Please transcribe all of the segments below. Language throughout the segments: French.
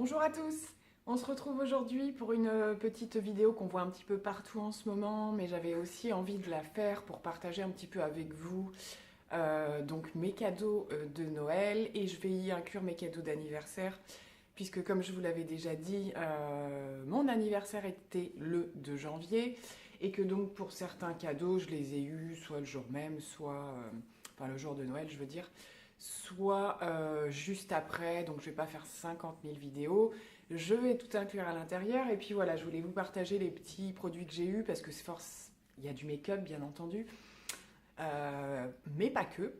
Bonjour à tous, on se retrouve aujourd'hui pour une petite vidéo qu'on voit un petit peu partout en ce moment, mais j'avais aussi envie de la faire pour partager un petit peu avec vous donc mes cadeaux de Noël, et je vais y inclure mes cadeaux d'anniversaire puisque comme je vous l'avais déjà dit, mon anniversaire était le 2 janvier et que donc pour certains cadeaux je les ai eus soit le jour même, soit enfin le jour de Noël je veux dire, soit juste après, donc je vais pas faire 50 000 vidéos, je vais tout inclure à l'intérieur. Et puis voilà, je voulais vous partager les petits produits que j'ai eus parce que c'est force, il y a du make-up bien entendu, mais pas que.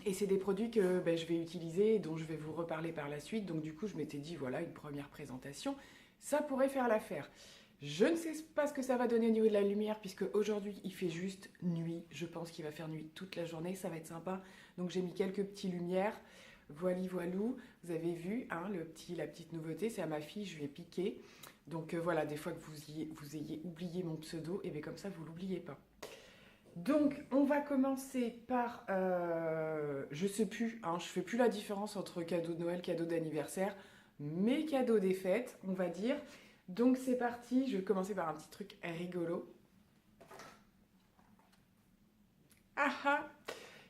Et c'est des produits que ben, je vais utiliser et dont je vais vous reparler par la suite. Donc du coup, je m'étais dit, voilà, une première présentation, ça pourrait faire l'affaire. Je ne sais pas ce que ça va donner au niveau de la lumière, puisque aujourd'hui, il fait juste nuit. Je pense qu'il va faire nuit toute la journée, ça va être sympa. Donc j'ai mis quelques petites lumières. Voili voilou, vous avez vu, hein, la petite nouveauté, c'est à ma fille, je lui ai piqué. Donc voilà, des fois que vous ayez oublié mon pseudo, et bien comme ça, vous ne l'oubliez pas. Donc, on va commencer par, je sais plus, hein, je fais plus la différence entre cadeau de Noël, cadeau d'anniversaire, mes cadeaux des fêtes, on va dire. Donc c'est parti, je vais commencer par un petit truc rigolo. Ah ah!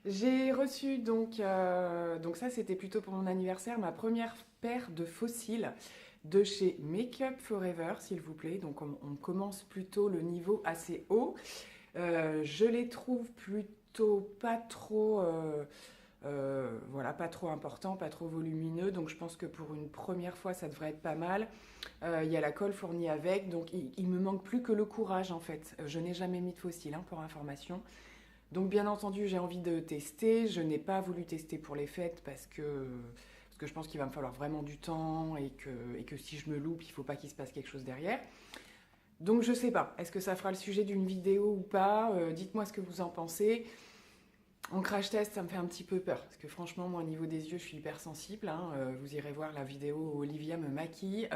J'ai reçu donc ça c'était plutôt pour mon anniversaire, ma première paire de fossiles de chez Make Up Forever, s'il vous plaît. Donc on commence plutôt le niveau assez haut. Je les trouve plutôt pas trop, voilà, pas trop importants, pas trop volumineux. Donc je pense que pour une première fois, ça devrait être pas mal. Il y a la colle fournie avec, donc il me manque plus que le courage en fait. Je n'ai jamais mis de fossiles, hein, pour information. Donc bien entendu, j'ai envie de tester. Je n'ai pas voulu tester pour les fêtes parce que je pense qu'il va me falloir vraiment du temps et que si je me loupe, il ne faut pas qu'il se passe quelque chose derrière. Donc je sais pas, est-ce que ça fera le sujet d'une vidéo ou pas? Dites-moi ce que vous en pensez. En crash test, ça me fait un petit peu peur, parce que franchement, moi au niveau des yeux, je suis hyper sensible, hein. Vous irez voir la vidéo où Olivia me maquille.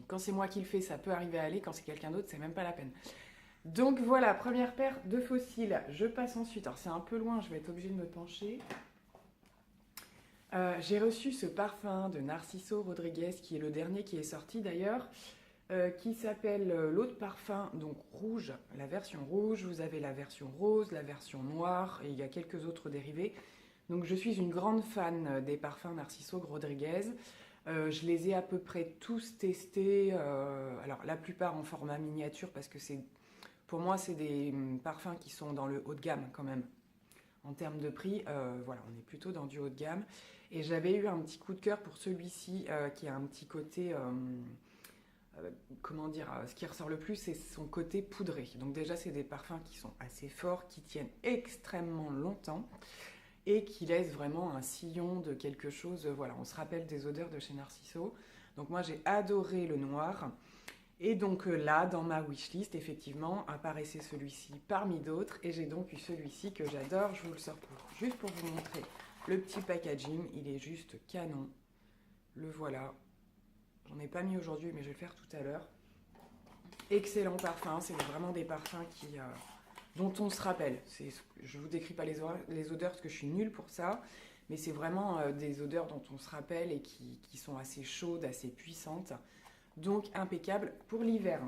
Quand c'est moi qui le fais, ça peut arriver à aller. Quand c'est quelqu'un d'autre, c'est même pas la peine. Donc voilà, première paire de fossiles. Je passe ensuite. Alors c'est un peu loin, je vais être obligée de me pencher. J'ai reçu ce parfum de Narciso Rodriguez, qui est le dernier qui est sorti d'ailleurs. Qui s'appelle l'eau de parfum, donc rouge, la version rouge. Vous avez la version rose, la version noire, et il y a quelques autres dérivés. Donc je suis une grande fan des parfums Narciso Rodriguez. Je les ai à peu près tous testés, alors la plupart en format miniature, parce que pour moi c'est des parfums qui sont dans le haut de gamme quand même. En termes de prix, voilà, on est plutôt dans du haut de gamme. Et j'avais eu un petit coup de cœur pour celui-ci, qui a un petit côté... comment dire, ce qui ressort le plus, c'est son côté poudré. Donc déjà, c'est des parfums qui sont assez forts, qui tiennent extrêmement longtemps et qui laissent vraiment un sillon de quelque chose. Voilà, on se rappelle des odeurs de chez Narciso. Donc moi, j'ai adoré le noir. Et donc là, dans ma wishlist, effectivement, apparaissait celui-ci parmi d'autres. Et j'ai donc eu celui-ci que j'adore. Je vous le sors juste pour vous montrer le petit packaging. Il est juste canon. Le voilà. J'en ai pas mis aujourd'hui, mais je vais le faire tout à l'heure. Excellent parfum, c'est vraiment des parfums dont on se rappelle. Je ne vous décris pas les odeurs parce que je suis nulle pour ça, mais c'est vraiment des odeurs dont on se rappelle et qui sont assez chaudes, assez puissantes. Donc impeccable pour l'hiver.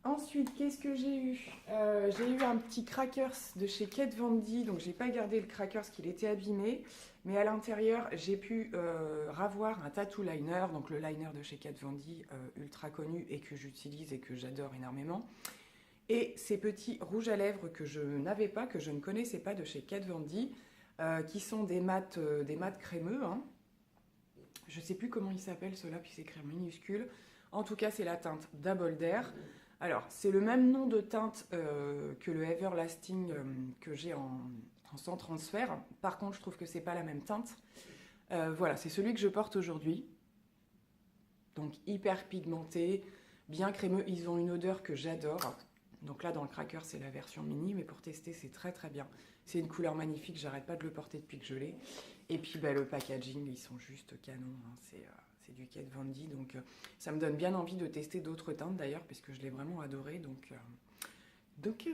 Ensuite, qu'est-ce que j'ai eu? J'ai eu un petit crackers de chez Kat Von D. Donc, j'ai pas gardé le crackers, qu'il était abîmé. Mais à l'intérieur, j'ai pu ravoir un tattoo liner. Donc, le liner de chez Kat Von D, ultra connu et que j'utilise et que j'adore énormément. Et ces petits rouges à lèvres que je n'avais pas, que je ne connaissais pas de chez Kat Von D, qui sont des mats crémeux, hein. Je sais plus comment ils s'appellent ceux-là, puis c'est écrit en minuscule. En tout cas, c'est la teinte Double Dare. Alors, c'est le même nom de teinte que le Everlasting que j'ai en sans transfert. Par contre, je trouve que c'est pas la même teinte. Voilà, c'est celui que je porte aujourd'hui. Donc, hyper pigmenté, bien crémeux. Ils ont une odeur que j'adore. Donc là, dans le cracker, c'est la version mini, mais pour tester, c'est très très bien. C'est une couleur magnifique, j'arrête pas de le porter depuis que je l'ai. Et puis, bah, le packaging, ils sont juste canons, hein. C'est du Kat Von D, donc ça me donne bien envie de tester d'autres teintes d'ailleurs, puisque je l'ai vraiment adoré, donc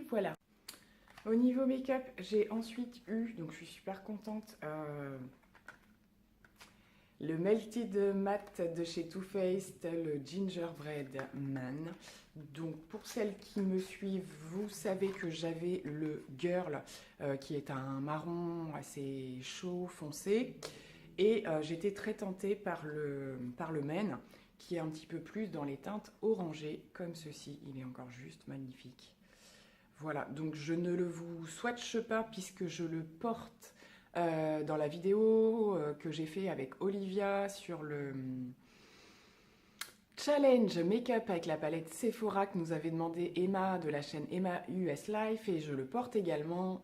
voilà. Au niveau make-up, j'ai ensuite eu, donc je suis super contente, Le Melted Matte de chez Too Faced, le Gingerbread Man. Donc pour celles qui me suivent, vous savez que j'avais le Girl qui est un marron assez chaud, foncé. Et j'étais très tentée par le Men qui est un petit peu plus dans les teintes orangées comme ceci. Il est encore juste magnifique. Voilà, donc je ne le vous swatche pas puisque je le porte dans la vidéo que j'ai fait avec Olivia sur le challenge make-up avec la palette Sephora que nous avait demandé Emma de la chaîne Emma US Life, et je le porte également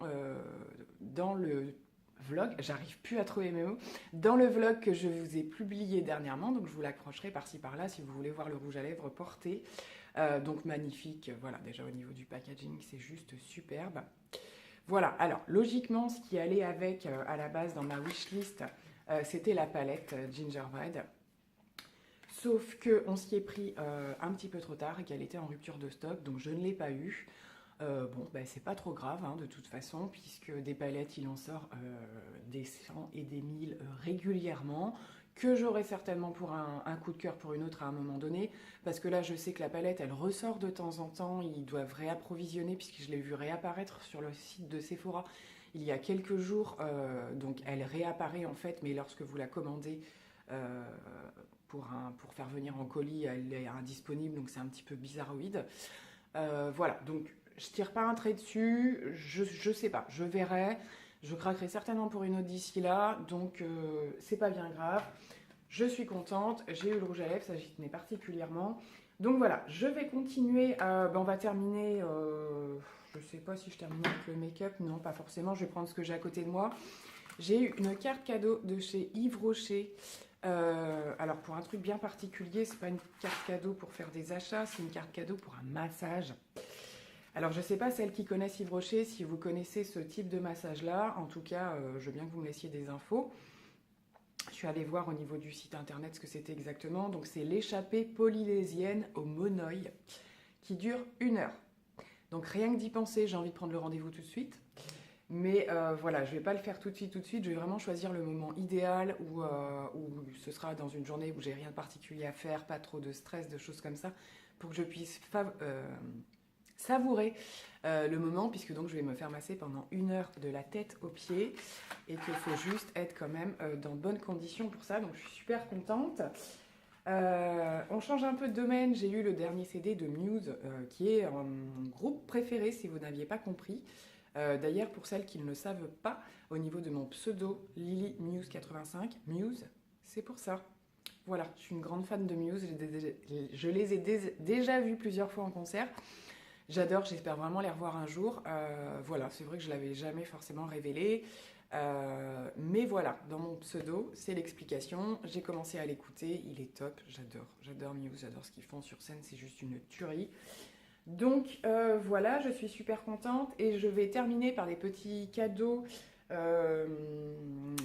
dans le vlog, j'arrive plus à trouver mes mots, dans le vlog que je vous ai publié dernièrement, donc je vous l'accrocherai par-ci par-là si vous voulez voir le rouge à lèvres porté. Donc magnifique, voilà, déjà au niveau du packaging c'est juste superbe. Voilà, alors logiquement ce qui allait avec à la base dans ma wishlist, c'était la palette Gingerbread. Sauf qu'on s'y est pris un petit peu trop tard et qu'elle était en rupture de stock, donc je ne l'ai pas eu. Bon, ben, c'est pas trop grave hein, de toute façon, puisque des palettes, il en sort des 100 et des 1000 régulièrement, que j'aurai certainement pour un coup de cœur pour une autre à un moment donné, parce que là, je sais que la palette, elle ressort de temps en temps, ils doivent réapprovisionner, puisque je l'ai vu réapparaître sur le site de Sephora il y a quelques jours, donc elle réapparaît en fait, mais lorsque vous la commandez pour faire venir en colis, elle est indisponible, donc c'est un petit peu bizarroïde. Voilà, donc je tire pas un trait dessus, je sais pas, je verrai. Je craquerai certainement pour une autre d'ici là, donc c'est pas bien grave. Je suis contente, j'ai eu le rouge à lèvres, ça j'y tenais particulièrement. Donc voilà, je vais continuer, on va terminer, je sais pas si je termine avec le make-up, non pas forcément, je vais prendre ce que j'ai à côté de moi. J'ai eu une carte cadeau de chez Yves Rocher. Alors pour un truc bien particulier, c'est pas une carte cadeau pour faire des achats, c'est une carte cadeau pour un massage. Alors je sais pas celles qui connaissent Yves Rocher, si vous connaissez ce type de massage là, en tout cas je veux bien que vous me laissiez des infos. Je suis allée voir au niveau du site internet ce que c'était exactement, donc c'est l'échappée polynésienne au monoï qui dure 1 heure. Donc rien que d'y penser, j'ai envie de prendre le rendez-vous tout de suite. Mais voilà, je ne vais pas le faire tout de suite, je vais vraiment choisir le moment idéal où ce sera dans une journée où j'ai rien de particulier à faire, pas trop de stress, de choses comme ça, pour que je puisse savourer le moment, puisque donc je vais me faire masser pendant 1 heure de la tête aux pieds, et qu'il faut juste être quand même dans de bonnes conditions pour ça, donc je suis super contente. On change un peu de domaine, j'ai eu le dernier CD de Muse, qui est mon groupe préféré si vous n'aviez pas compris. D'ailleurs, pour celles qui ne le savent pas, au niveau de mon pseudo Lily Muse 85, Muse, c'est pour ça. Voilà, je suis une grande fan de Muse, je les ai déjà vus plusieurs fois en concert. J'adore, j'espère vraiment les revoir un jour. Voilà, c'est vrai que je ne l'avais jamais forcément révélé. Mais voilà, dans mon pseudo, c'est l'explication. J'ai commencé à l'écouter, il est top, j'adore Muse, j'adore ce qu'ils font sur scène, c'est juste une tuerie. Donc voilà, je suis super contente et je vais terminer par des petits cadeaux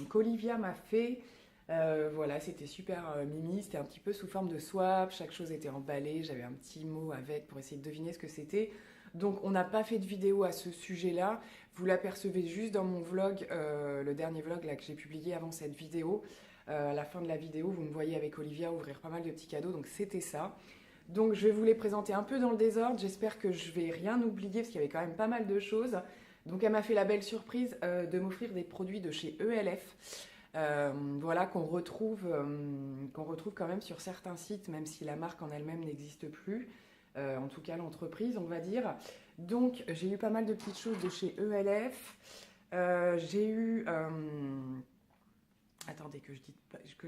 qu'Olivia m'a fait. Voilà, c'était super mimi, c'était un petit peu sous forme de swap, chaque chose était emballée, j'avais un petit mot avec pour essayer de deviner ce que c'était. Donc on n'a pas fait de vidéo à ce sujet-là, vous l'apercevez juste dans mon vlog, le dernier vlog là, que j'ai publié avant cette vidéo. À la fin de la vidéo, vous me voyez avec Olivia ouvrir pas mal de petits cadeaux, donc c'était ça. Donc je vais vous les présenter un peu dans le désordre, j'espère que je vais rien oublier parce qu'il y avait quand même pas mal de choses. Donc elle m'a fait la belle surprise de m'offrir des produits de chez ELF, voilà, qu'on retrouve quand même sur certains sites, même si la marque en elle-même n'existe plus, en tout cas l'entreprise on va dire. Donc j'ai eu pas mal de petites choses de chez ELF, j'ai eu... Attendez que je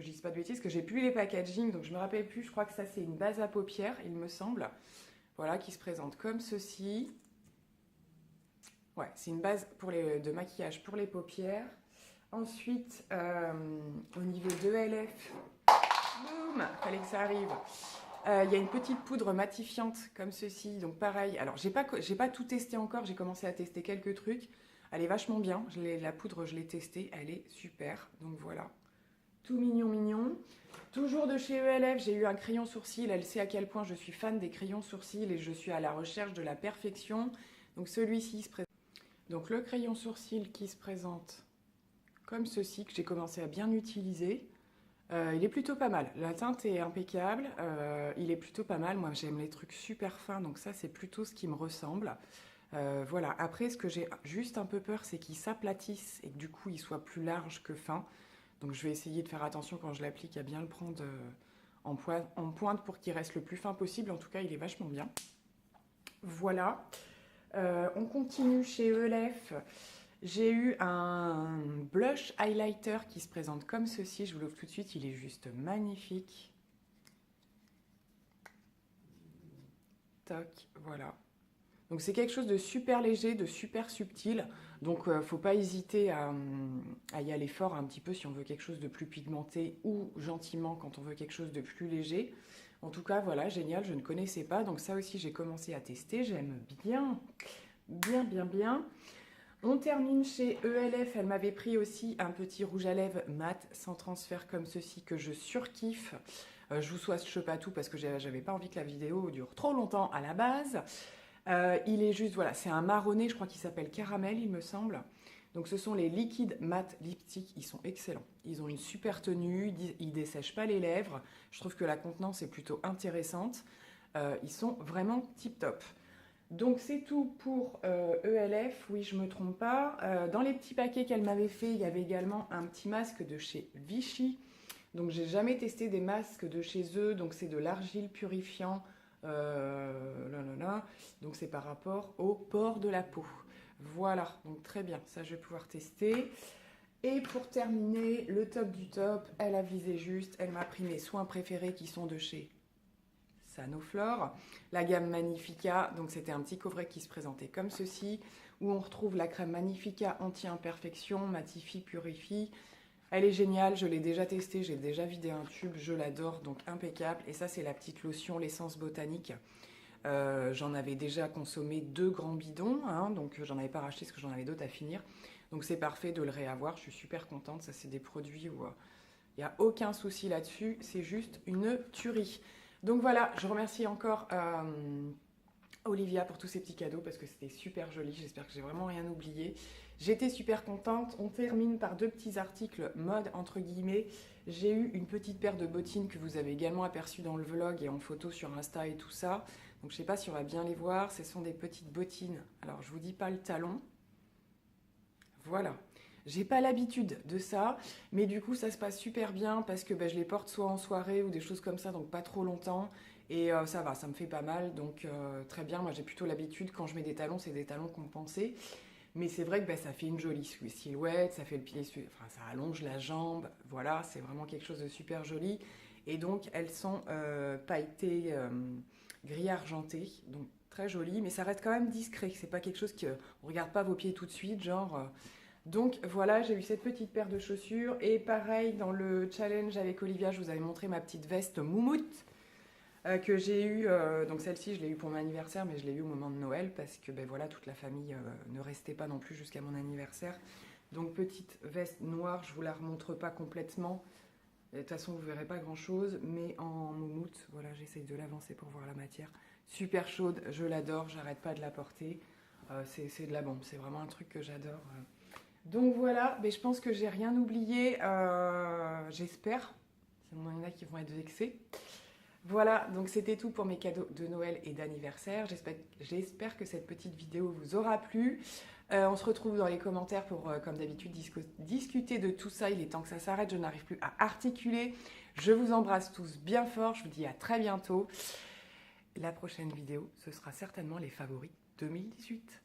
dise pas de bêtises, que j'ai plus les packaging, donc je me rappelle plus, je crois que ça c'est une base à paupières, il me semble. Voilà, qui se présente comme ceci. Ouais, c'est une base de maquillage pour les paupières. Ensuite, au niveau de LF, boum, fallait que ça arrive. Il y a une petite poudre matifiante comme ceci, donc pareil. Alors, j'ai pas tout testé encore, j'ai commencé à tester quelques trucs. Elle est vachement bien, la poudre je l'ai testée, elle est super, donc voilà. Tout mignon mignon. Toujours de chez ELF, j'ai eu un crayon sourcil, elle sait à quel point je suis fan des crayons sourcils et je suis à la recherche de la perfection. Donc celui-ci se présente. Donc le crayon sourcil qui se présente comme ceci, que j'ai commencé à bien utiliser. Il est plutôt pas mal. La teinte est impeccable. Il est plutôt pas mal. Moi, j'aime les trucs super fins, donc ça, c'est plutôt ce qui me ressemble. Voilà. Après, ce que j'ai juste un peu peur, c'est qu'il s'aplatisse et que du coup, il soit plus large que fin. Donc, je vais essayer de faire attention quand je l'applique à bien le prendre en pointe pour qu'il reste le plus fin possible. En tout cas, il est vachement bien. Voilà. On continue chez ELF. J'ai eu un blush highlighter qui se présente comme ceci. Je vous l'ouvre tout de suite. Il est juste magnifique. Toc, voilà. Donc c'est quelque chose de super léger, de super subtil. Donc faut pas hésiter à y aller fort un petit peu si on veut quelque chose de plus pigmenté ou gentiment quand on veut quelque chose de plus léger. En tout cas, voilà, génial, je ne connaissais pas. Donc ça aussi, j'ai commencé à tester. J'aime bien, bien, bien, bien. On termine chez ELF. Elle m'avait pris aussi un petit rouge à lèvres mat sans transfert comme ceci que je surkiffe. Je vous swatche pas tout parce que j'avais pas envie que la vidéo dure trop longtemps à la base. Il est juste, voilà, c'est un marronné, je crois qu'il s'appelle Caramel, il me semble. Donc ce sont les liquides mat lipstick, ils sont excellents. Ils ont une super tenue, ils dessèchent pas les lèvres. Je trouve que la contenance est plutôt intéressante. Ils sont vraiment tip top. Donc c'est tout pour ELF, oui je me trompe pas. Dans les petits paquets qu'elle m'avait fait, il y avait également un petit masque de chez Vichy. Donc j'ai jamais testé des masques de chez eux, donc c'est de l'argile purifiant. Donc c'est par rapport au pores de la peau. Voilà, donc très bien, ça je vais pouvoir tester. Et pour terminer, le top du top, elle a visé juste, elle m'a pris mes soins préférés qui sont de chez Sanoflore, la gamme Magnifica, donc c'était un petit coffret qui se présentait comme ceci, où on retrouve la crème Magnifica anti-imperfection, matifie, purifie. Elle est géniale, je l'ai déjà testée, j'ai déjà vidé un tube, je l'adore, donc impeccable. Et ça c'est la petite lotion, l'essence botanique. J'en avais déjà consommé 2 grands bidons, hein, donc j'en avais pas racheté parce que j'en avais d'autres à finir. Donc c'est parfait de le réavoir, je suis super contente, ça c'est des produits où il n'y a aucun souci là-dessus, c'est juste une tuerie. Donc voilà, je remercie encore Olivia pour tous ces petits cadeaux parce que c'était super joli, j'espère que j'ai vraiment rien oublié. J'étais super contente. On termine par 2 petits articles mode entre guillemets. J'ai eu une petite paire de bottines que vous avez également aperçues dans le vlog et en photo sur Insta et tout ça. Donc je sais pas si on va bien les voir. Ce sont des petites bottines. Alors je vous dis pas le talon. Voilà. J'ai pas l'habitude de ça, mais du coup ça se passe super bien parce que je les porte soit en soirée ou des choses comme ça, donc pas trop longtemps. Et ça va, ça me fait pas mal, donc très bien. Moi j'ai plutôt l'habitude, quand je mets des talons, c'est des talons compensés. Mais c'est vrai que ça fait une jolie silhouette, ça fait le pied, enfin ça allonge la jambe, voilà, c'est vraiment quelque chose de super joli. Et donc elles sont pailletées, gris argenté, donc très jolies, mais ça reste quand même discret. C'est pas quelque chose que on regarde pas vos pieds tout de suite, genre. Donc voilà, j'ai eu cette petite paire de chaussures. Et pareil, dans le challenge avec Olivia, je vous avais montré ma petite veste moumoute que j'ai eue. Donc celle-ci, je l'ai eue pour mon anniversaire, mais je l'ai eue au moment de Noël parce que voilà, toute la famille ne restait pas non plus jusqu'à mon anniversaire. Donc petite veste noire, je vous la remontre pas complètement. De toute façon, vous verrez pas grand-chose, mais en moumoute, voilà, j'essaye de l'avancer pour voir la matière. Super chaude, je l'adore, j'arrête pas de la porter. C'est de la bombe, c'est vraiment un truc que j'adore. Donc voilà, mais je pense que j'ai rien oublié, j'espère. Sinon, il y en a qui vont être vexés. Voilà, donc c'était tout pour mes cadeaux de Noël et d'anniversaire. J'espère que cette petite vidéo vous aura plu. On se retrouve dans les commentaires pour, comme d'habitude, discuter de tout ça. Il est temps que ça s'arrête, je n'arrive plus à articuler. Je vous embrasse tous bien fort, je vous dis à très bientôt. La prochaine vidéo, ce sera certainement les favoris 2018.